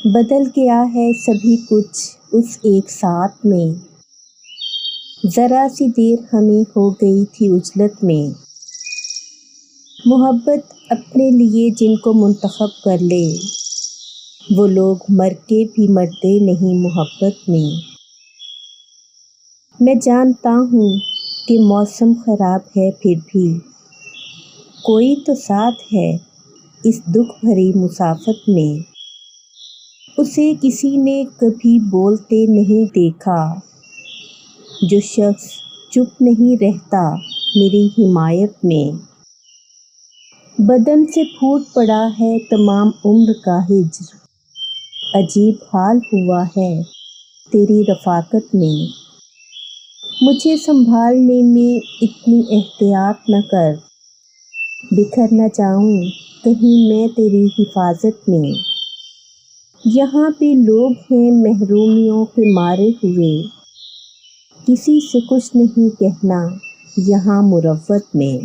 بدل گیا ہے سبھی کچھ اس ایک ساتھ میں، ذرا سی دیر ہمیں ہو گئی تھی عجلت میں، محبت اپنے لیے جن کو منتخب کر لے، وہ لوگ مر کے بھی مرتے نہیں محبت میں۔ میں جانتا ہوں کہ موسم خراب ہے پھر بھی کوئی تو ساتھ ہے اس دکھ بھری مسافت میں، اسے کسی نے کبھی بولتے نہیں دیکھا، جو شخص چپ نہیں رہتا میری حمایت میں، بدن سے پھوٹ پڑا ہے تمام عمر کا ہجر، عجیب حال ہوا ہے تیری رفاقت میں، مجھے سنبھالنے میں اتنی احتیاط نہ کر، بکھر نہ جاؤں کہیں میں تیری حفاظت میں، یہاں پہ لوگ ہیں محرومیوں کے مارے ہوئے، کسی سے کچھ نہیں کہنا یہاں مروت میں۔